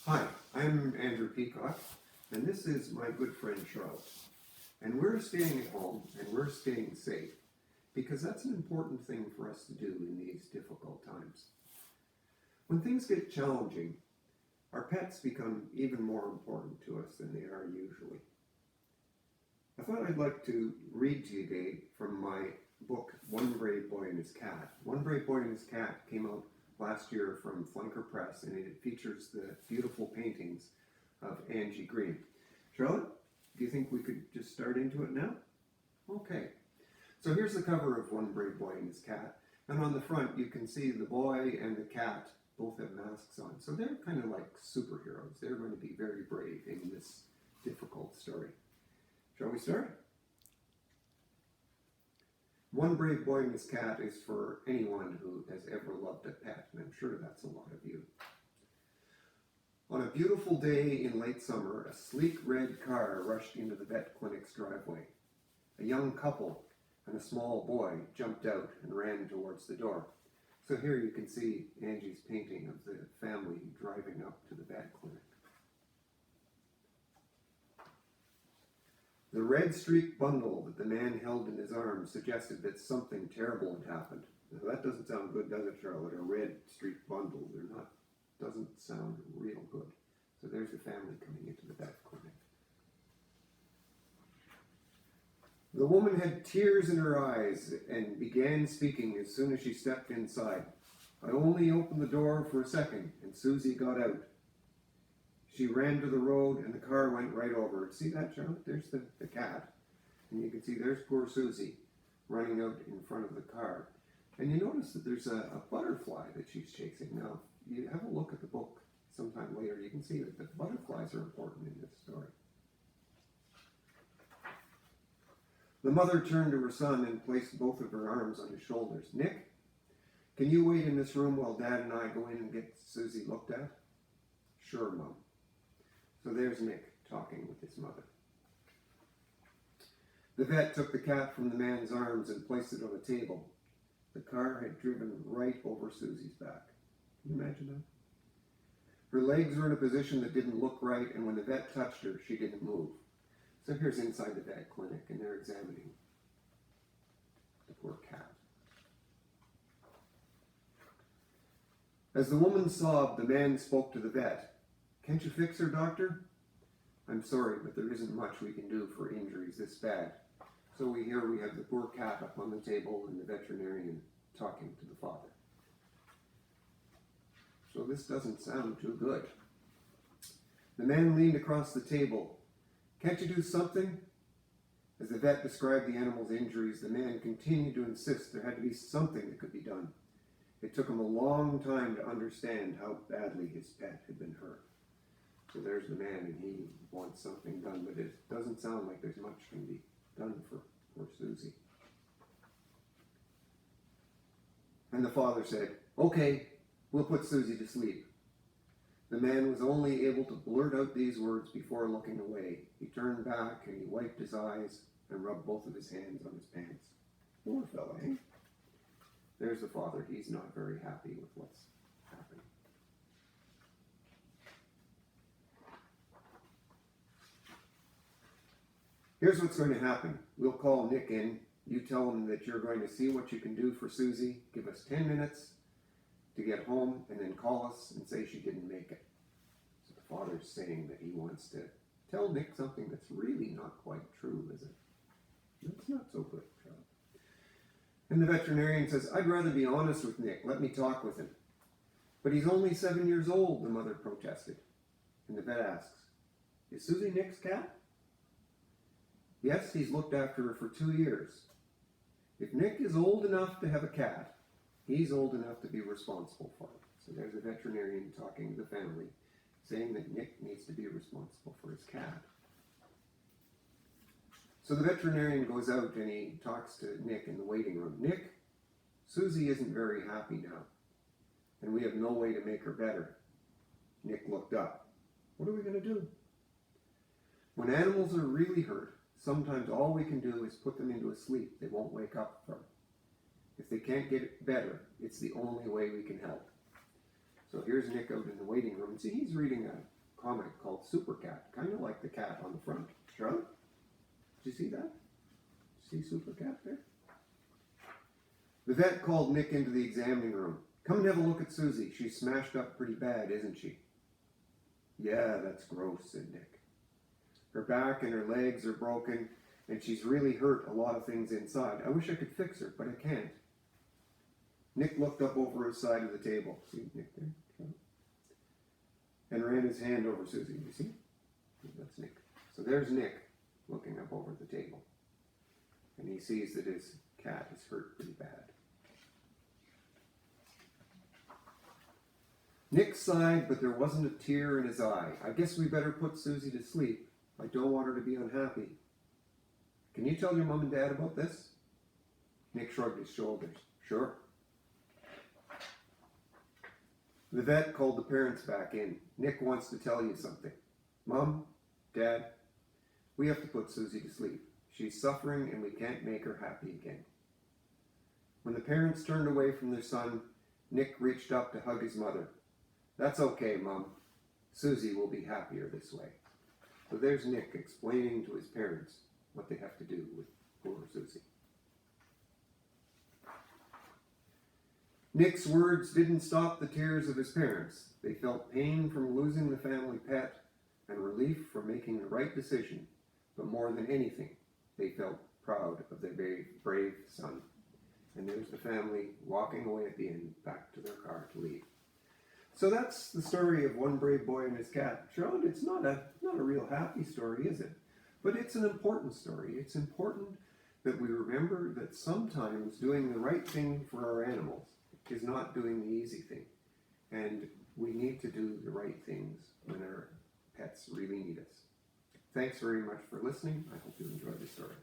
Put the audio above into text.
Hi, I'm Andrew Peacock, and this is my good friend Charlotte. And we're staying at home and we're staying safe because that's an important thing for us to do in these difficult times. When things get challenging, our pets become even more important to us than they are usually. I thought I'd like to read to you today from my book, One Brave Boy and His Cat. One Brave Boy and His Cat came out last year from Flanker Press, and it features the beautiful paintings of Angie Green. Charlotte, do you think we could just start into it now? Okay. So here's the cover of One Brave Boy and His Cat, and on the front you can see the boy and the cat both have masks on. So they're kind of like superheroes. They're going to be very brave in this difficult story. Shall we start? One Brave Boy and His Cat is for anyone who has ever loved a pet, and I'm sure that's a lot of you. On a beautiful day in late summer, a sleek red car rushed into the vet clinic's driveway. A young couple and a small boy jumped out and ran towards the door. So here you can see Angie's painting of the family driving up to the vet clinic. The red streaked bundle that the man held in his arms suggested that something terrible had happened. Now that doesn't sound good, does it, Charlotte? A red streaked bundle. Doesn't sound real good. So there's the family coming into the vet clinic. The woman had tears in her eyes and began speaking as soon as she stepped inside. I only opened the door for a second and Susie got out. She ran to the road and the car went right over it. See that, Charlotte? There's the cat. And you can see there's poor Susie running out in front of the car. And you notice that there's a butterfly that she's chasing. Now, if you have a look at the book sometime later, you can see that the butterflies are important in this story. The mother turned to her son and placed both of her arms on his shoulders. Nick, can you wait in this room while Dad and I go in and get Susie looked at? Sure, Mom. So there's Nick talking with his mother. The vet took the cat from the man's arms and placed it on a table. The car had driven right over Susie's back. Can you imagine that? Her legs were in a position that didn't look right, and when the vet touched her, she didn't move. So here's inside the vet clinic, and they're examining the poor cat. As the woman sobbed, the man spoke to the vet. Can't you fix her, doctor? I'm sorry, but there isn't much we can do for injuries this bad. So we have the poor cat up on the table and the veterinarian talking to the father. So this doesn't sound too good. The man leaned across the table. Can't you do something? As the vet described the animal's injuries, the man continued to insist there had to be something that could be done. It took him a long time to understand how badly his pet had been hurt. So there's the man, and he wants something done, but it doesn't sound like there's much can be done for poor Susie. And the father said, okay, we'll put Susie to sleep. The man was only able to blurt out these words before looking away. He turned back and he wiped his eyes and rubbed both of his hands on his pants. Poor fellow, eh? There's the father. He's not very happy with what's happening. Here's what's going to happen. We'll call Nick in. You tell him that you're going to see what you can do for Susie. Give us 10 minutes to get home, and then call us and say she didn't make it. So the father's saying that he wants to tell Nick something that's really not quite true, is it? That's not so good, Charlotte. And the veterinarian says, I'd rather be honest with Nick. Let me talk with him. But he's only 7 years old, the mother protested. And the vet asks, is Susie Nick's cat? Yes, he's looked after her for 2 years. If Nick is old enough to have a cat, he's old enough to be responsible for it. So there's a veterinarian talking to the family, saying that Nick needs to be responsible for his cat. So the veterinarian goes out and he talks to Nick in the waiting room. Nick, Susie isn't very happy now, and we have no way to make her better. Nick looked up. What are we going to do? When animals are really hurt, sometimes all we can do is put them into a sleep they won't wake up from. If they can't get better, it's the only way we can help. So here's Nick out in the waiting room. See, he's reading a comic called Super Cat, kind of like the cat on the front. Charlotte, did you see that? See Super Cat there? The vet called Nick into the examining room. Come and have a look at Susie. She's smashed up pretty bad, isn't she? Yeah, that's gross, said Nick. Her back and her legs are broken, and she's really hurt a lot of things inside. I wish I could fix her, but I can't. Nick looked up over his side of the table. See Nick there? And ran his hand over Susie. You see? That's Nick. So there's Nick looking up over the table. And he sees that his cat is hurt pretty bad. Nick sighed, but there wasn't a tear in his eye. I guess we better put Susie to sleep. I don't want her to be unhappy. Can you tell your mom and dad about this? Nick shrugged his shoulders. Sure. The vet called the parents back in. Nick wants to tell you something. Mom, Dad, we have to put Susie to sleep. She's suffering and we can't make her happy again. When the parents turned away from their son, Nick reached up to hug his mother. That's okay, Mom. Susie will be happier this way. So there's Nick explaining to his parents what they have to do with poor Susie. Nick's words didn't stop the tears of his parents. They felt pain from losing the family pet and relief from making the right decision. But more than anything, they felt proud of their very brave son. And there's the family walking away at the end, back to their car to leave. So that's the story of one brave boy and his cat. Charlotte, it's not a real happy story, is it? But it's an important story. It's important that we remember that sometimes doing the right thing for our animals is not doing the easy thing. And we need to do the right things when our pets really need us. Thanks very much for listening. I hope you enjoyed the story.